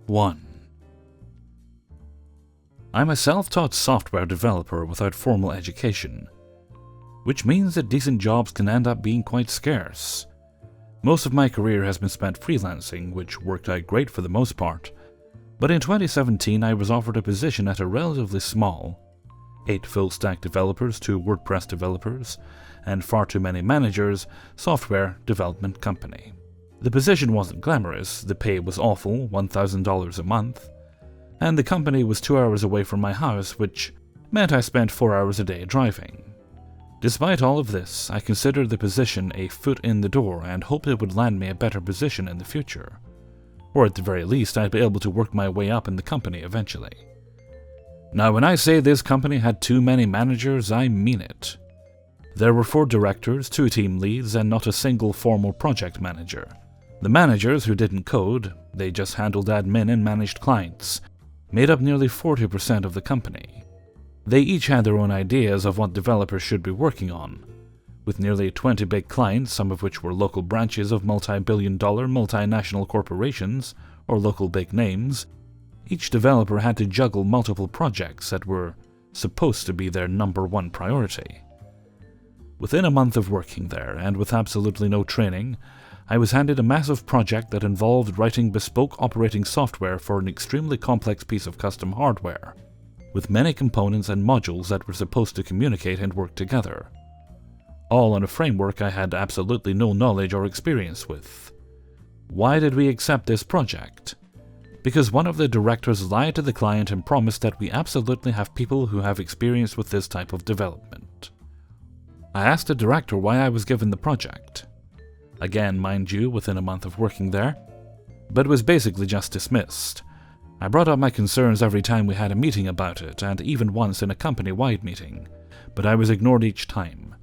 1. I'm a self-taught software developer without formal education, which means that decent jobs can end up being quite scarce. Most of my career has been spent freelancing, which worked out great for the most part, but in 2017 I was offered a position at a relatively small, 8 full-stack developers, 2 WordPress developers, and far too many managers, software development company. The position wasn't glamorous, the pay was awful, $1,000 a month, and the company was 2 hours away from my house, which meant I spent 4 hours a day driving. Despite all of this, I considered the position a foot in the door and hoped it would land me a better position in the future. Or at the very least, I'd be able to work my way up in the company eventually. Now, when I say this company had too many managers, I mean it. There were 4 directors, 2 team leads, and not a single formal project manager. The managers, who didn't code, they just handled admin and managed clients, made up nearly 40% of the company. They each had their own ideas of what developers should be working on. With nearly 20 big clients, some of which were local branches of multi-billion-dollar multinational corporations or local big names, each developer had to juggle multiple projects that were supposed to be their #1 priority. Within a month of working there, and with absolutely no training, I was handed a massive project that involved writing bespoke operating software for an extremely complex piece of custom hardware, with many components and modules that were supposed to communicate and work together, all on a framework I had absolutely no knowledge or experience with. Why did we accept this project? Because one of the directors lied to the client and promised that we absolutely have people who have experience with this type of development. I asked the director why I was given the project. Again, mind you, within a month of working there, but was basically just dismissed. I brought up my concerns every time we had a meeting about it, and even once in a company-wide meeting, but I was ignored each time.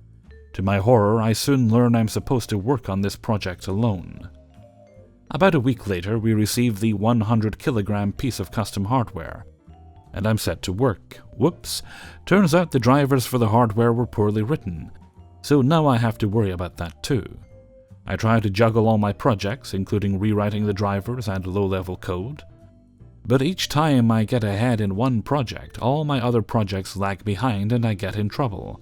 To my horror, I soon learned I'm supposed to work on this project alone. About a week later, we received the 100-kilogram piece of custom hardware, and I'm set to work. Whoops, turns out the drivers for the hardware were poorly written, so now I have to worry about that too. I try to juggle all my projects, including rewriting the drivers and low-level code. But each time I get ahead in one project, all my other projects lag behind and I get in trouble.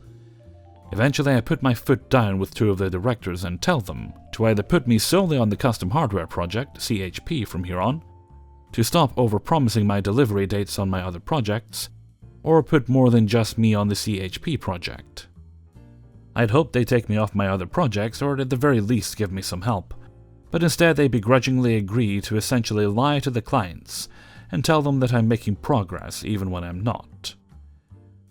Eventually I put my foot down with 2 of the directors and tell them to either put me solely on the custom hardware project, CHP from here on, to stop overpromising my delivery dates on my other projects, or put more than just me on the CHP project. I'd hoped they'd take me off my other projects, or at the very least give me some help, but instead they begrudgingly agree to essentially lie to the clients and tell them that I'm making progress even when I'm not.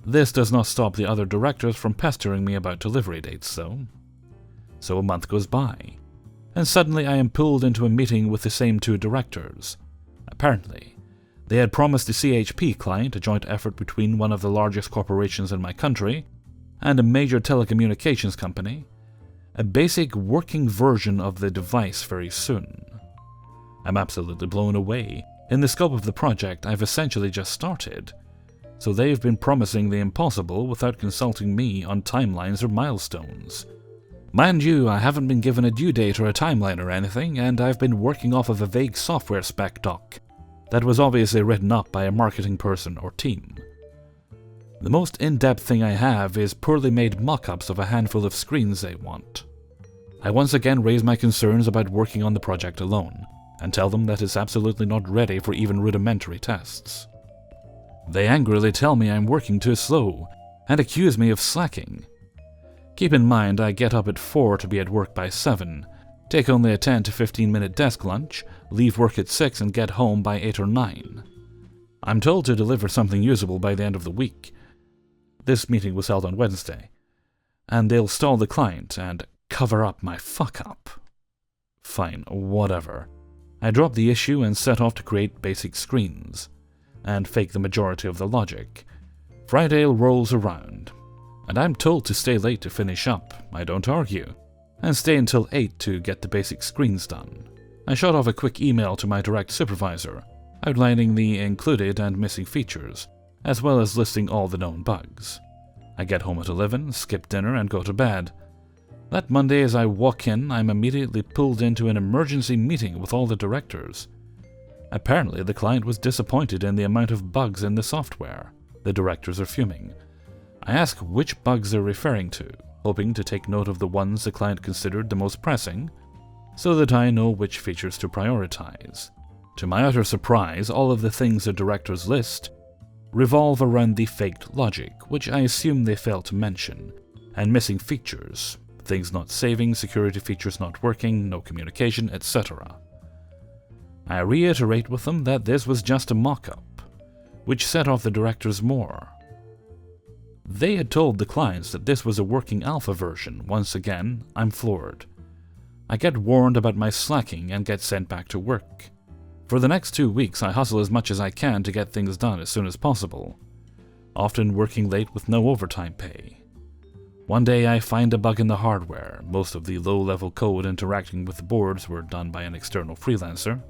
This does not stop the other directors from pestering me about delivery dates, though. So a month goes by, and suddenly I am pulled into a meeting with the same 2 directors. Apparently, they had promised the CHP client, a joint effort between one of the largest corporations in my country and a major telecommunications company, a basic working version of the device very soon. I'm absolutely blown away. In the scope of the project, I've essentially just started, so they've been promising the impossible without consulting me on timelines or milestones. Mind you, I haven't been given a due date or a timeline or anything, and I've been working off of a vague software spec doc that was obviously written up by a marketing person or team. The most in-depth thing I have is poorly made mock-ups of a handful of screens they want. I once again raise my concerns about working on the project alone, and tell them that it's absolutely not ready for even rudimentary tests. They angrily tell me I'm working too slow, and accuse me of slacking. Keep in mind I get up at 4 to be at work by 7, take only a 10 to 15 minute desk lunch, leave work at 6 and get home by 8 or 9. I'm told to deliver something usable by the end of the week. This meeting was held on Wednesday, and they'll stall the client and cover up my fuck-up. Fine, whatever. I drop the issue and set off to create basic screens, and fake the majority of the logic. Friday rolls around, and I'm told to stay late to finish up. I don't argue, and stay until 8 to get the basic screens done. I shot off a quick email to my direct supervisor, outlining the included and missing features, as well as listing all the known bugs. I get home at 11, skip dinner, and go to bed. That Monday, as I walk in, I'm immediately pulled into an emergency meeting with all the directors. Apparently, the client was disappointed in the amount of bugs in the software. The directors are fuming. I ask which bugs they're referring to, hoping to take note of the ones the client considered the most pressing, so that I know which features to prioritize. To my utter surprise, all of the things the directors list revolve around the faked logic, which I assume they failed to mention, and missing features, things not saving, security features not working, no communication, etc. I reiterate with them that this was just a mock-up, which set off the directors more. They had told the clients that this was a working alpha version. Once again, I'm floored. I get warned about my slacking and get sent back to work. For the next 2 weeks, I hustle as much as I can to get things done as soon as possible, often working late with no overtime pay. One day I find a bug in the hardware. Most of the low-level code interacting with the boards were done by an external freelancer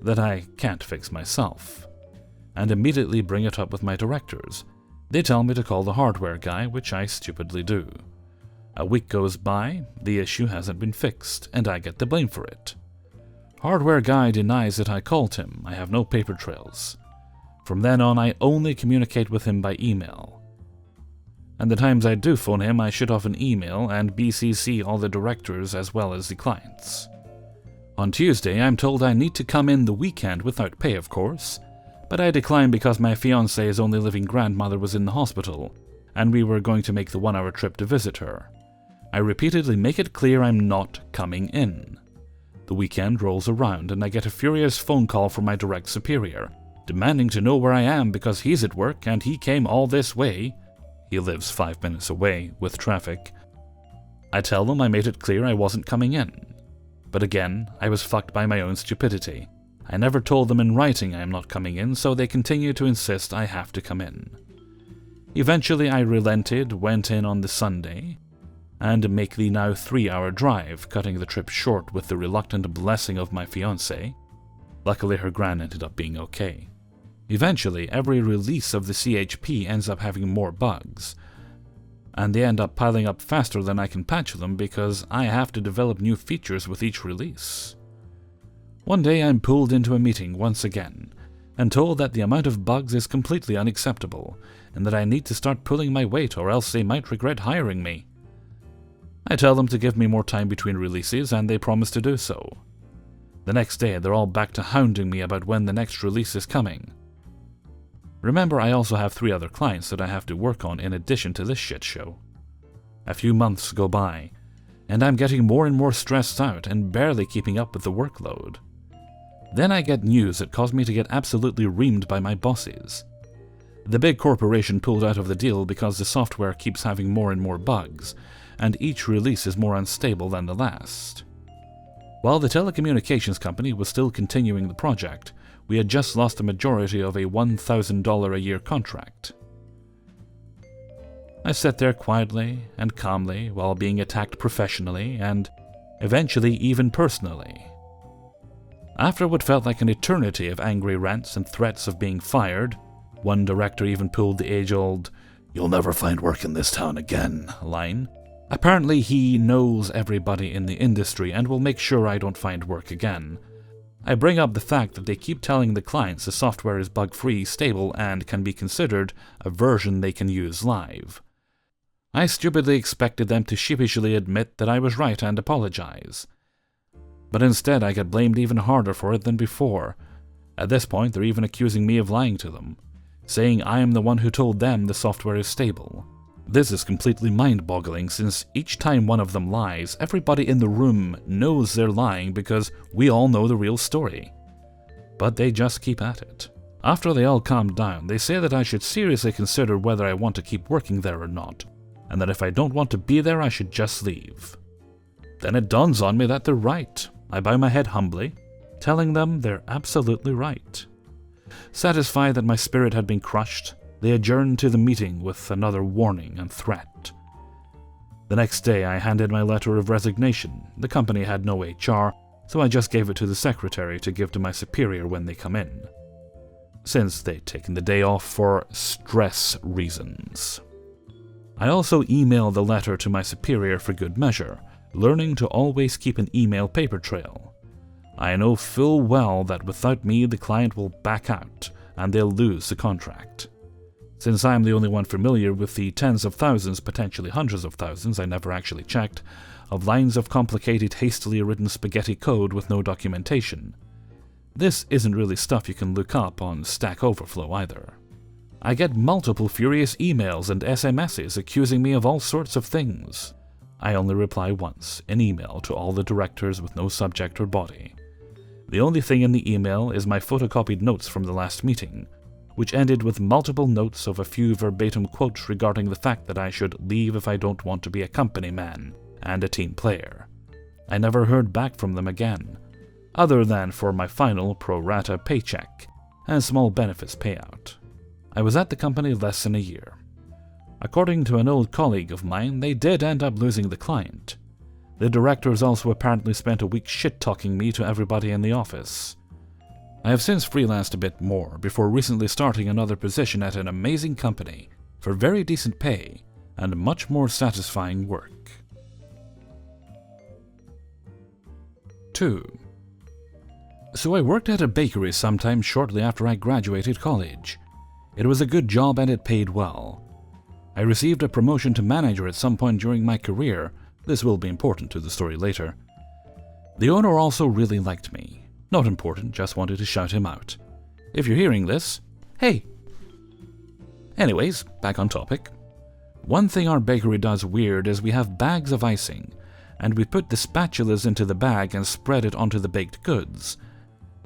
that I can't fix myself, and immediately bring it up with my directors. They tell me to call the hardware guy, which I stupidly do. A week goes by, the issue hasn't been fixed, and I get the blame for it. Hardware guy denies that I called him. I have no paper trails. From then on, I only communicate with him by email. And the times I do phone him, I shoot off an email and BCC all the directors as well as the clients. On Tuesday, I'm told I need to come in the weekend without pay, of course, but I decline because my fiance's only living grandmother was in the hospital, and we were going to make the 1-hour trip to visit her. I repeatedly make it clear I'm not coming in. The weekend rolls around, and I get a furious phone call from my direct superior, demanding to know where I am because he's at work and he came all this way. He lives 5 minutes away, with traffic. I tell them I made it clear I wasn't coming in. But again, I was fucked by my own stupidity. I never told them in writing I am not coming in, so they continue to insist I have to come in. Eventually I relented, went in on the Sunday, and make the now 3-hour drive, cutting the trip short with the reluctant blessing of my fiancée. Luckily her gran ended up being okay. Eventually, every release of the CHP ends up having more bugs, and they end up piling up faster than I can patch them because I have to develop new features with each release. One day I'm pulled into a meeting once again, and told that the amount of bugs is completely unacceptable, and that I need to start pulling my weight or else they might regret hiring me. I tell them to give me more time between releases, and they promise to do so. The next day, they're all back to hounding me about when the next release is coming. Remember, I also have 3 other clients that I have to work on in addition to this shit show. A few months go by, and I'm getting more and more stressed out and barely keeping up with the workload. Then I get news that caused me to get absolutely reamed by my bosses. The big corporation pulled out of the deal because the software keeps having more and more bugs, and each release is more unstable than the last. While the telecommunications company was still continuing the project, we had just lost the majority of a $1,000 a year contract. I sat there quietly and calmly while being attacked professionally and eventually even personally. After what felt like an eternity of angry rants and threats of being fired, one director even pulled the age-old, "You'll never find work in this town again" line. Apparently he knows everybody in the industry and will make sure I don't find work again. I bring up the fact that they keep telling the clients the software is bug-free, stable, and can be considered a version they can use live. I stupidly expected them to sheepishly admit that I was right and apologize. But instead I get blamed even harder for it than before. At this point they're even accusing me of lying to them, saying I am the one who told them the software is stable. This is completely mind-boggling since each time one of them lies, everybody in the room knows they're lying because we all know the real story. But they just keep at it. After they all calm down, they say that I should seriously consider whether I want to keep working there or not, and that if I don't want to be there I should just leave. Then it dawns on me that they're right. I bow my head humbly, telling them they're absolutely right. Satisfied that my spirit had been crushed, they adjourned to the meeting with another warning and threat. The next day I handed my letter of resignation. The company had no HR, so I just gave it to the secretary to give to my superior when they come in, since they'd taken the day off for stress reasons. I also emailed the letter to my superior for good measure, learning to always keep an email paper trail. I know full well that without me the client will back out and they'll lose the contract. Since I'm the only one familiar with the tens of thousands, potentially hundreds of thousands, I never actually checked, of lines of complicated, hastily written spaghetti code with no documentation. This isn't really stuff you can look up on Stack Overflow either. I get multiple furious emails and SMSs accusing me of all sorts of things. I only reply once, in email, to all the directors with no subject or body. The only thing in the email is my photocopied notes from the last meeting, which ended with multiple notes of a few verbatim quotes regarding the fact that I should leave if I don't want to be a company man and a team player. I never heard back from them again, other than for my final pro rata paycheck and small benefits payout. I was at the company less than a year. According to an old colleague of mine, they did end up losing the client. The directors also apparently spent a week shit-talking me to everybody in the office. I have since freelanced a bit more before recently starting another position at an amazing company for very decent pay and much more satisfying work. 2. So I worked at a bakery sometime shortly after I graduated college. It was a good job and it paid well. I received a promotion to manager at some point during my career. This will be important to the story later. The owner also really liked me. Not important, just wanted to shout him out. If you're hearing this, hey! Anyways, back on topic. One thing our bakery does weird is we have bags of icing, and we put the spatulas into the bag and spread it onto the baked goods.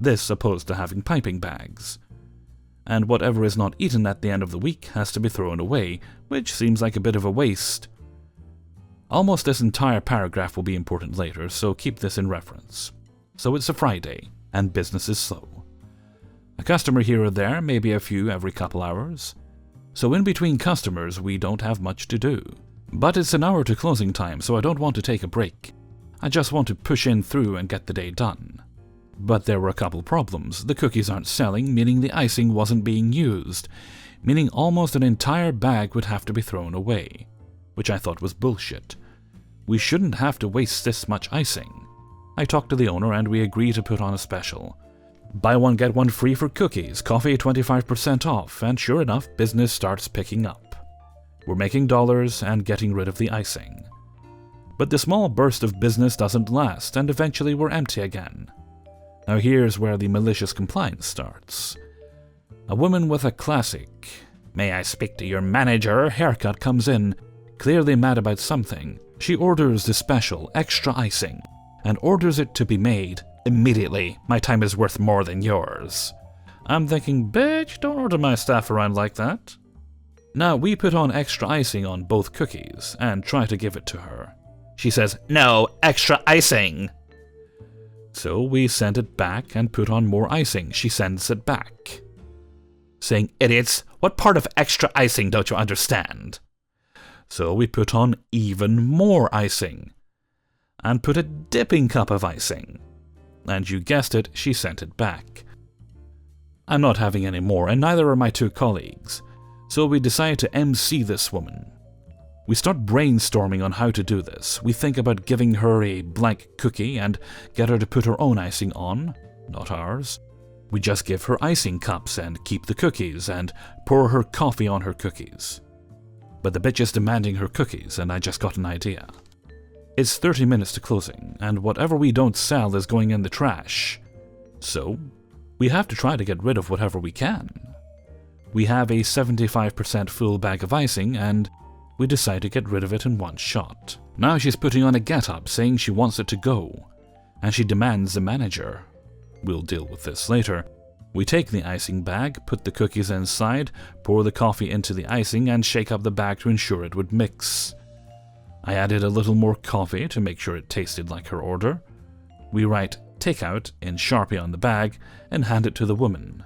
This opposed to having piping bags. And whatever is not eaten at the end of the week has to be thrown away, which seems like a bit of a waste. Almost this entire paragraph will be important later, so keep this in reference. So it's a Friday, and business is slow. A customer here or there, maybe a few every couple hours. So in between customers, we don't have much to do. But it's an hour to closing time, so I don't want to take a break. I just want to push in through and get the day done. But there were a couple problems. The cookies aren't selling, meaning the icing wasn't being used, meaning almost an entire bag would have to be thrown away, which I thought was bullshit. We shouldn't have to waste this much icing. I talked to the owner and we agreed to put on a special. Buy one get one free for cookies, coffee 25% off, and sure enough, business starts picking up. We're making dollars and getting rid of the icing. But the small burst of business doesn't last, and eventually we're empty again. Now here's where the malicious compliance starts. A woman with a classic, "May I speak to your manager?" haircut comes in, clearly mad about something. She orders the special, extra icing, and orders it to be made immediately. "My time is worth more than yours." I'm thinking, bitch, don't order my stuff around like that. Now we put on extra icing on both cookies and try to give it to her. She says, "No, extra icing." So we send it back and put on more icing. She sends it back, saying, "Idiots, what part of extra icing don't you understand?" So we put on even more icing and put a dipping cup of icing. And you guessed it, she sent it back. I'm not having any more, and neither are my two colleagues. So we decide to MC this woman. We start brainstorming on how to do this. We think about giving her a blank cookie and get her to put her own icing on, not ours. We just give her icing cups and keep the cookies and pour her coffee on her cookies. But the bitch is demanding her cookies, and I just got an idea. It's 30 minutes to closing, and whatever we don't sell is going in the trash. So, we have to try to get rid of whatever we can. We have a 75% full bag of icing, and we decide to get rid of it in one shot. Now she's putting on a get-up, saying she wants it to go, and she demands the manager. We'll deal with this later. We take the icing bag, put the cookies inside, pour the coffee into the icing, and shake up the bag to ensure it would mix. I added a little more coffee to make sure it tasted like her order. We write "takeout" in Sharpie on the bag and hand it to the woman.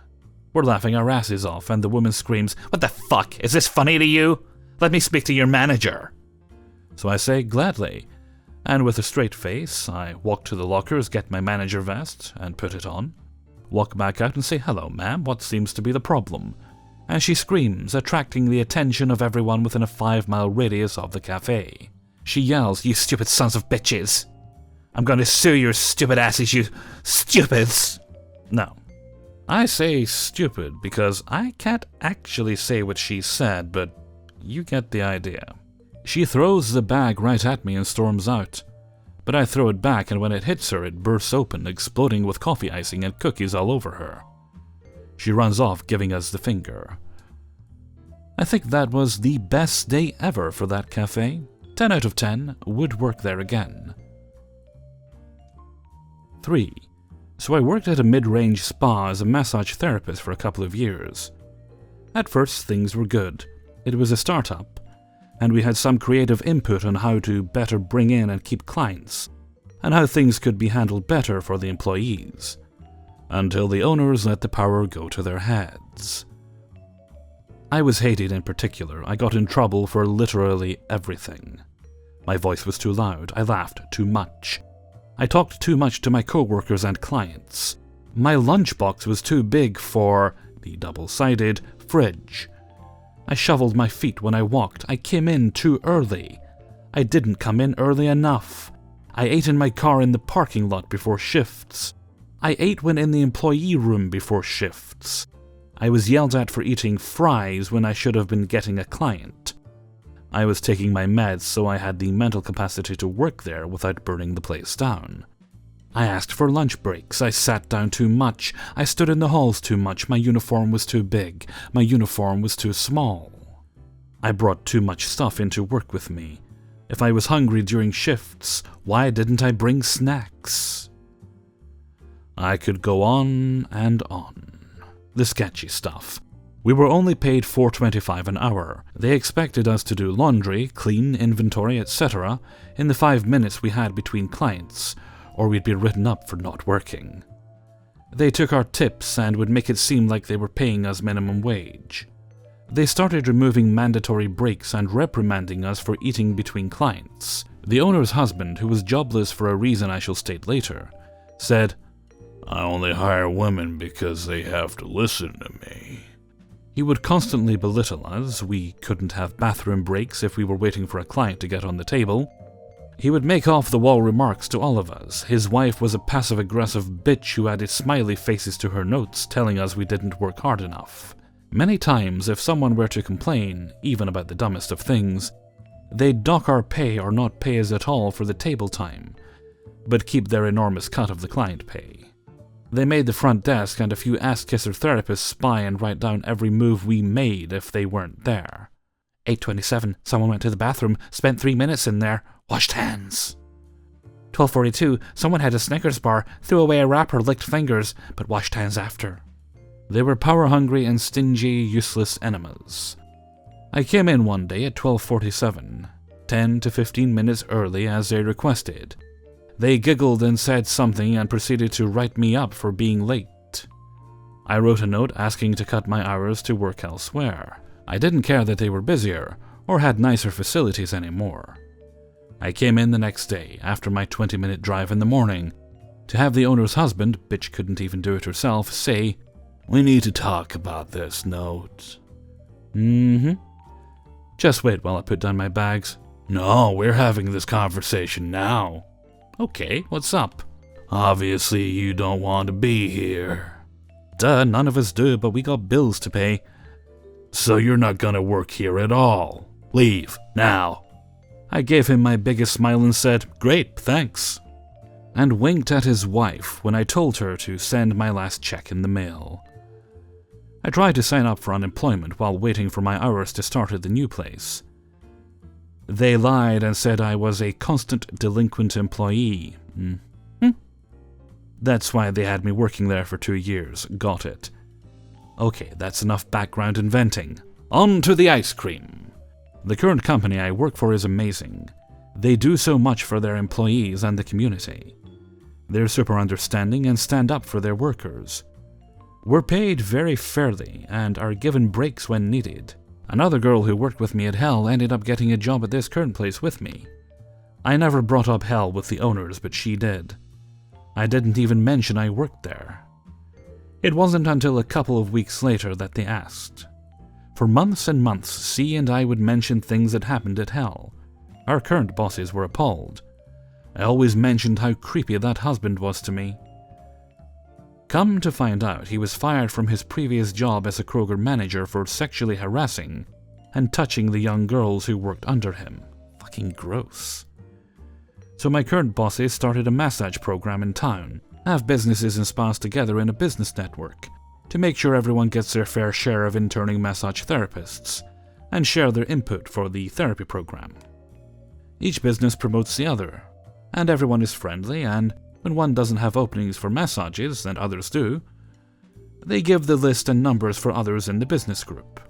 We're laughing our asses off, and the woman screams, "What the fuck? Is this funny to you? Let me speak to your manager." So I say, "Gladly." And with a straight face, I walk to the lockers, get my manager vest, and put it on. Walk back out and say, "Hello, ma'am, what seems to be the problem?" And she screams, attracting the attention of everyone within a 5-mile radius of the cafe. She yells, "You stupid sons of bitches!" I'm gonna sue your stupid asses, you stupids! No. I say stupid because I can't actually say what she said, but you get the idea. She throws the bag right at me and storms out. But I throw it back, and when it hits her, it bursts open, exploding with coffee icing and cookies all over her. She runs off, giving us the finger. I think that was the best day ever for that cafe. 10 out of 10, would work there again. 3. So I worked at a mid-range spa as a massage therapist for a couple of years. At first, things were good. It was a startup, and we had some creative input on how to better bring in and keep clients, and how things could be handled better for the employees, until the owners let the power go to their heads. I was hated in particular. I got in trouble for literally everything. My voice was too loud. I laughed too much. I talked too much to my coworkers and clients. My lunchbox was too big for the double-sided fridge. I shoveled my feet when I walked. I came in too early. I didn't come in early enough. I ate in my car in the parking lot before shifts. I ate when in the employee room before shifts. I was yelled at for eating fries when I should have been getting a client. I was taking my meds, so I had the mental capacity to work there without burning the place down. I asked for lunch breaks. I sat down too much. I stood in the halls too much. My uniform was too big. My uniform was too small. I brought too much stuff into work with me. If I was hungry during shifts, why didn't I bring snacks? I could go on and on. The sketchy stuff. We were only paid $4.25 an hour. They expected us to do laundry, clean, inventory, etc. in the 5 minutes we had between clients, or we'd be written up for not working. They took our tips and would make it seem like they were paying us minimum wage. They started removing mandatory breaks and reprimanding us for eating between clients. The owner's husband, who was jobless for a reason I shall state later, said, "I only hire women because they have to listen to me." He would constantly belittle us. We couldn't have bathroom breaks if we were waiting for a client to get on the table. He would make off-the-wall remarks to all of us. His wife was a passive-aggressive bitch who added smiley faces to her notes, telling us we didn't work hard enough. Many times, if someone were to complain, even about the dumbest of things, they'd dock our pay or not pay us at all for the table time, but keep their enormous cut of the client pay. They made the front desk and a few ass-kisser therapists spy and write down every move we made if they weren't there. 8:27, someone went to the bathroom, spent 3 minutes in there, washed hands. 12:42, someone had a Snickers bar, threw away a wrapper, licked fingers, but washed hands after. They were power-hungry and stingy, useless enemas. I came in one day at 12:47, 10 to 15 minutes early as they requested. They giggled and said something and proceeded to write me up for being late. I wrote a note asking to cut my hours to work elsewhere. I didn't care that they were busier or had nicer facilities anymore. I came in the next day, after my 20-minute drive in the morning, to have the owner's husband, bitch couldn't even do it herself, say, "We need to talk about this note." Just wait while I put down my bags. "No, we're having this conversation now." "Okay, what's up?" "Obviously you don't want to be here." "Duh, none of us do, but we got bills to pay." "So you're not gonna work here at all. Leave, now." I gave him my biggest smile and said, "Great, thanks," and winked at his wife when I told her to send my last check in the mail. I tried to sign up for unemployment while waiting for my hours to start at the new place. They lied and said I was a constant delinquent employee. That's why they had me working there for 2 years. Got it. Okay, that's enough background inventing. On to the ice cream. The current company I work for is amazing. They do so much for their employees and the community. They're super understanding and stand up for their workers. We're paid very fairly and are given breaks when needed. Another girl who worked with me at Hell ended up getting a job at this current place with me. I never brought up Hell with the owners, but she did. I didn't even mention I worked there. It wasn't until a couple of weeks later that they asked. For months and months, C and I would mention things that happened at Hell. Our current bosses were appalled. I always mentioned how creepy that husband was to me. Come to find out, he was fired from his previous job as a Kroger manager for sexually harassing and touching the young girls who worked under him. Fucking gross. So my current bosses started a massage program in town, have businesses and spas together in a business network, to make sure everyone gets their fair share of interning massage therapists, and share their input for the therapy program. Each business promotes the other, and everyone is friendly, and when one doesn't have openings for massages and others do, they give the list and numbers for others in the business group.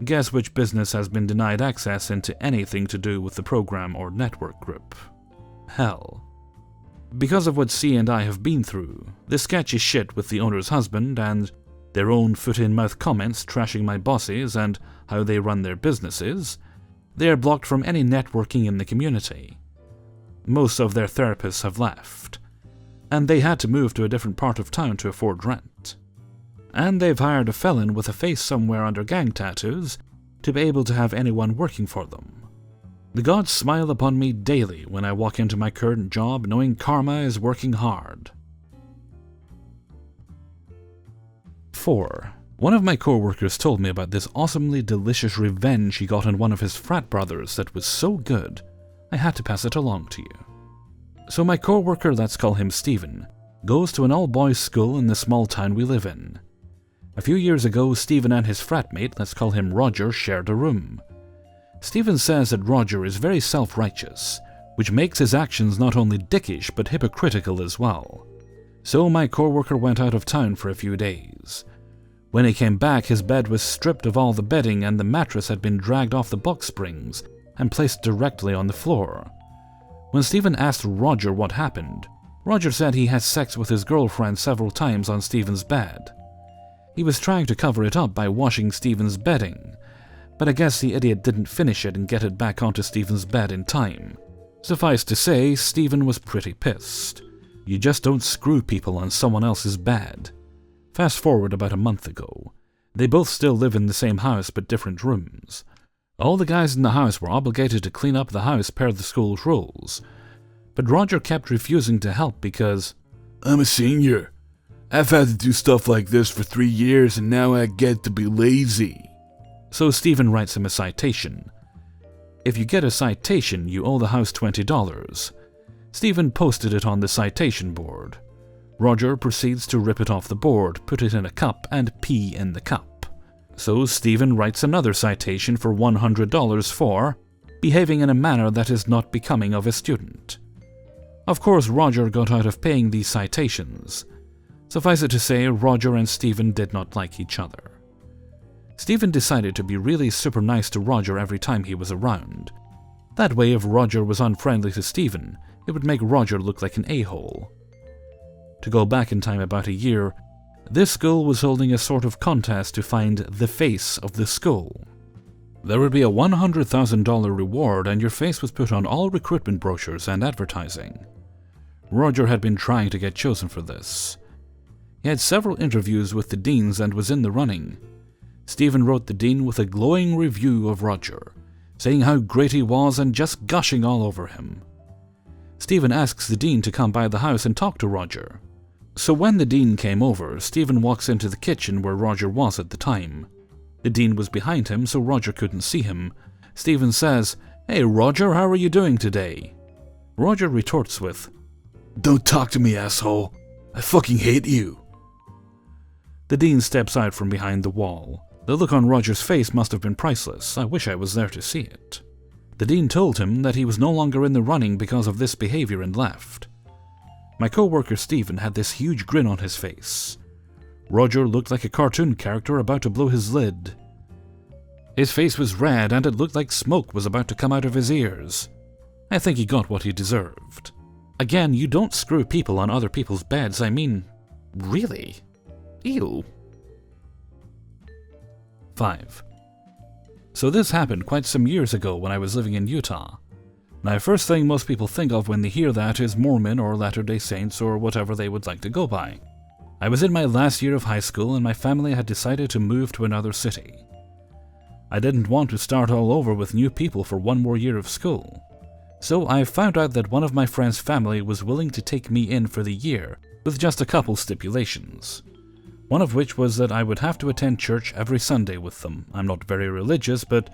Guess which business has been denied access into anything to do with the program or network group? Hell. Because of what C and I have been through, the sketchy shit with the owner's husband and their own foot-in-mouth comments trashing my bosses and how they run their businesses, they are blocked from any networking in the community. Most of their therapists have left, and they had to move to a different part of town to afford rent. And they've hired a felon with a face somewhere under gang tattoos to be able to have anyone working for them. The gods smile upon me daily when I walk into my current job knowing karma is working hard. 4. One of my co-workers told me about this awesomely delicious revenge he got on one of his frat brothers that was so good, I had to pass it along to you. So my co-worker, let's call him Stephen, goes to an all-boys school in the small town we live in. A few years ago, Stephen and his fratmate, let's call him Roger, shared a room. Stephen says that Roger is very self-righteous, which makes his actions not only dickish but hypocritical as well. So my co-worker went out of town for a few days. When he came back, his bed was stripped of all the bedding and the mattress had been dragged off the box springs and placed directly on the floor. When Stephen asked Roger what happened, Roger said he had sex with his girlfriend several times on Stephen's bed. He was trying to cover it up by washing Stephen's bedding, but I guess the idiot didn't finish it and get it back onto Stephen's bed in time. Suffice to say, Stephen was pretty pissed. You just don't screw people on someone else's bed. Fast forward about a month ago. They both still live in the same house but different rooms. All the guys in the house were obligated to clean up the house per the school's rules, but Roger kept refusing to help because, "I'm a senior. I've had to do stuff like this for 3 years and now I get to be lazy." So Stephen writes him a citation. If you get a citation, you owe the house $20. Stephen posted it on the citation board. Roger proceeds to rip it off the board, put it in a cup, and pee in the cup. So Stephen writes another citation for $100 for behaving in a manner that is not becoming of a student. Of course, Roger got out of paying these citations. Suffice it to say, Roger and Stephen did not like each other. Stephen decided to be really super nice to Roger every time he was around. That way, if Roger was unfriendly to Stephen, it would make Roger look like an a-hole. To go back in time about a year, this school was holding a sort of contest to find the face of the school. There would be a $100,000 reward and your face was put on all recruitment brochures and advertising. Roger had been trying to get chosen for this. He had several interviews with the deans and was in the running. Stephen wrote the dean with a glowing review of Roger, saying how great he was and just gushing all over him. Stephen asks the dean to come by the house and talk to Roger. So when the dean came over, Stephen walks into the kitchen where Roger was at the time. The dean was behind him, so Roger couldn't see him. Stephen says, "Hey Roger, how are you doing today?" Roger retorts with, "Don't talk to me, asshole. I fucking hate you." The dean steps out from behind the wall. The look on Roger's face must have been priceless. I wish I was there to see it. The dean told him that he was no longer in the running because of this behavior and left. My co-worker Stephen had this huge grin on his face. Roger looked like a cartoon character about to blow his lid. His face was red and it looked like smoke was about to come out of his ears. I think he got what he deserved. Again, you don't screw people on other people's beds, I mean, really? Ew. 5. So this happened quite some years ago when I was living in Utah. Now, first thing most people think of when they hear that is Mormon or Latter-day Saints or whatever they would like to go by. I was in my last year of high school and my family had decided to move to another city. I didn't want to start all over with new people for one more year of school. So I found out that one of my friend's family was willing to take me in for the year, with just a couple stipulations. One of which was that I would have to attend church every Sunday with them. I'm not very religious, but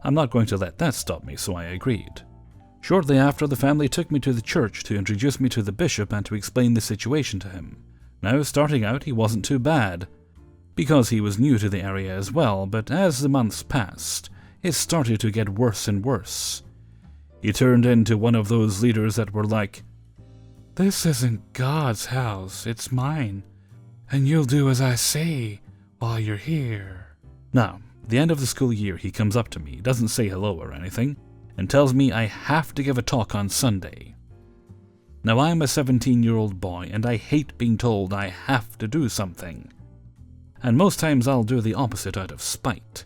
I'm not going to let that stop me, so I agreed. Shortly after, the family took me to the church to introduce me to the bishop and to explain the situation to him. Now, starting out, he wasn't too bad, because he was new to the area as well, but as the months passed, it started to get worse and worse. He turned into one of those leaders that were like, "This isn't God's house, it's mine, and you'll do as I say while you're here." Now, at the end of the school year, he comes up to me, doesn't say hello or anything, and tells me I have to give a talk on Sunday. Now, I'm a 17-year-old boy, and I hate being told I have to do something. And most times I'll do the opposite out of spite.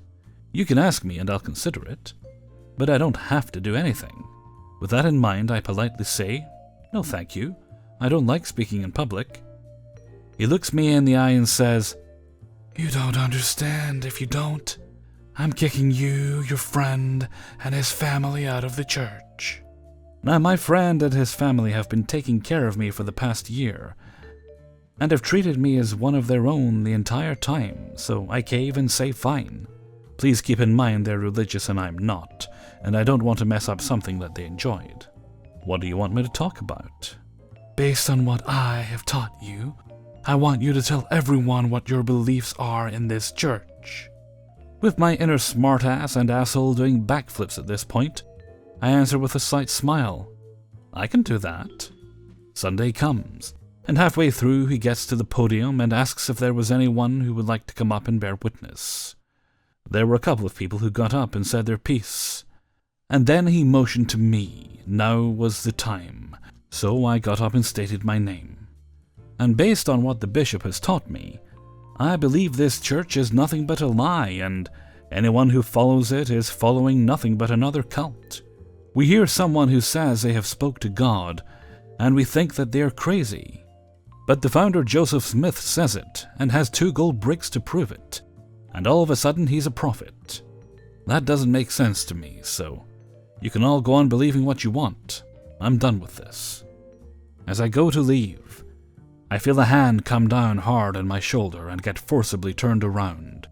You can ask me and I'll consider it, but I don't have to do anything. With that in mind, I politely say, "No thank you, I don't like speaking in public." He looks me in the eye and says, "You don't understand if you don't. I'm kicking you, your friend, and his family out of the church." Now, my friend and his family have been taking care of me for the past year, and have treated me as one of their own the entire time, so I cave and say fine. Please keep in mind they're religious and I'm not, and I don't want to mess up something that they enjoyed. What do you want me to talk about? "Based on what I have taught you, I want you to tell everyone what your beliefs are in this church." With my inner smartass and asshole doing backflips at this point, I answer with a slight smile. "I can do that." Sunday comes, and halfway through he gets to the podium and asks if there was anyone who would like to come up and bear witness. There were a couple of people who got up and said their piece, and then he motioned to me. Now was the time, so I got up and stated my name. And based on what the bishop has taught me, I believe this church is nothing but a lie, and anyone who follows it is following nothing but another cult. We hear someone who says they have spoke to God, and we think that they are crazy. But the founder Joseph Smith says it, and has 2 gold bricks to prove it, and all of a sudden he's a prophet. That doesn't make sense to me, so you can all go on believing what you want. I'm done with this. As I go to leave, I feel a hand come down hard on my shoulder and get forcibly turned around,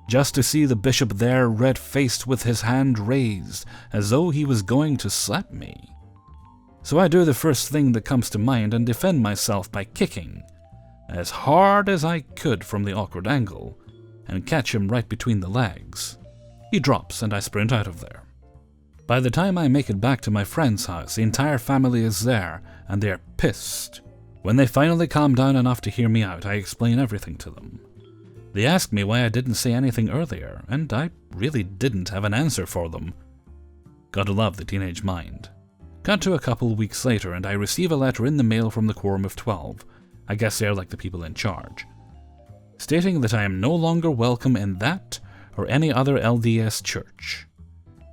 just to see the bishop there red-faced with his hand raised, as though he was going to slap me. So I do the first thing that comes to mind and defend myself by kicking, as hard as I could from the awkward angle, and catch him right between the legs. He drops and I sprint out of there. By the time I make it back to my friend's house, the entire family is there, and they are pissed. When they finally calm down enough to hear me out, I explain everything to them. They ask me why I didn't say anything earlier, and I really didn't have an answer for them. Gotta love the teenage mind. Cut to a couple weeks later, and I receive a letter in the mail from the Quorum of 12. I guess they're like the people in charge, stating that I am no longer welcome in that or any other LDS church.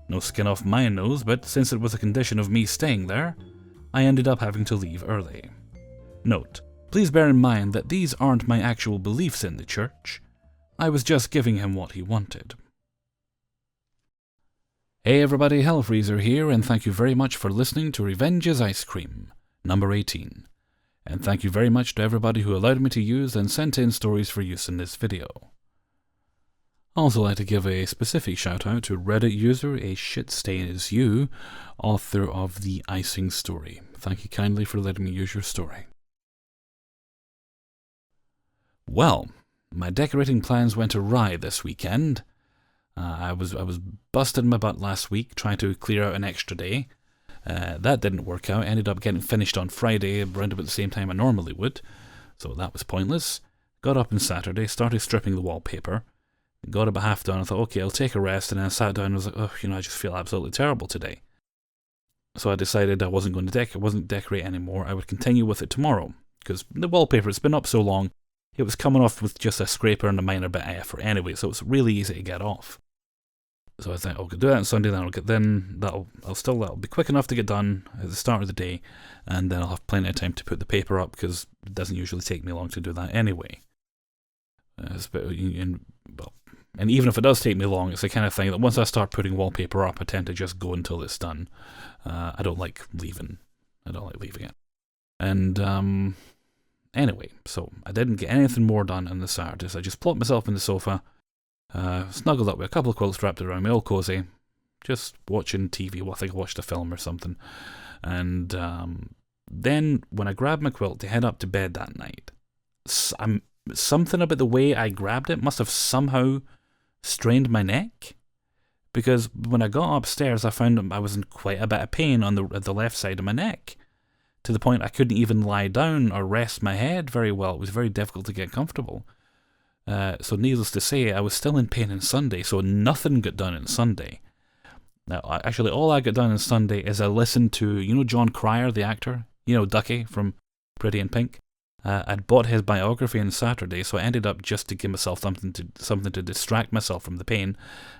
No skin off my nose, but since it was a condition of me staying there, I ended up having to leave early. Note, please bear in mind that these aren't my actual beliefs in the church. I was just giving him what he wanted. Hey everybody, Hellfreezer here, and thank you very much for listening to Revenge is Ice Cream, number 18. And thank you very much to everybody who allowed me to use and sent in stories for use in this video. I'd also like to give a specific shout out to Reddit user A Shit Stain Is You, author of the icing story. Thank you kindly for letting me use your story. Well, my decorating plans went awry this weekend. I was busting my butt last week trying to clear out an extra day. That didn't work out. Ended up getting finished on Friday around about the same time I normally would, so that was pointless. Got up on Saturday, started stripping the wallpaper. Got about half done. I thought, okay, I'll take a rest, and then I sat down and was like, oh, I just feel absolutely terrible today. So I decided I wasn't going to decorate anymore. I would continue with it tomorrow, because the wallpaper, it's been up so long, it was coming off with just a scraper and a minor bit of effort anyway, so it's really easy to get off. So I thought, I'll do that on Sunday, then that'll be quick enough to get done at the start of the day, and then I'll have plenty of time to put the paper up, because it doesn't usually take me long to do that anyway. And even if it does take me long, it's the kind of thing that once I start putting wallpaper up, I tend to just go until it's done. I don't like leaving. It. And anyway, so I didn't get anything more done on the Saturday. So I just plopped myself in the sofa, snuggled up with a couple of quilts wrapped around me, all cozy, just watching TV. Well, I think I watched a film or something. And then when I grabbed my quilt to head up to bed that night, something about the way I grabbed it must have somehow strained my neck, because when I got upstairs I found I was in quite a bit of pain on the left side of my neck, to the point I couldn't even lie down or rest my head very well. It was very difficult to get comfortable. So needless to say, I was still in pain on Sunday, so nothing got done on Sunday. Now, actually, all I got done on Sunday is I listened to, John Cryer, the actor, Ducky from Pretty in Pink. I'd bought his biography on Saturday, so I ended up, just to give myself something to distract myself from the pain,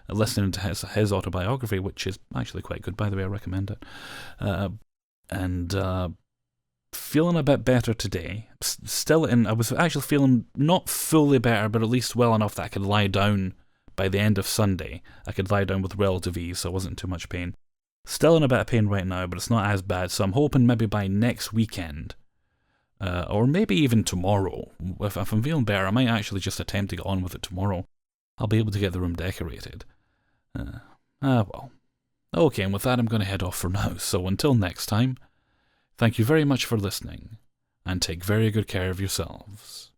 listening to his autobiography, which is actually quite good, by the way. I recommend it. And feeling a bit better today. I was actually feeling not fully better, but at least well enough that I could lie down by the end of Sunday. I could lie down with relative ease, so I wasn't in too much pain. Still in a bit of pain right now, but it's not as bad, so I'm hoping maybe by next weekend, or maybe even tomorrow, if I'm feeling better, I might actually just attempt to get on with it tomorrow. I'll be able to get the room decorated. Well. Okay, and with that I'm going to head off for now, so until next time, thank you very much for listening, and take very good care of yourselves.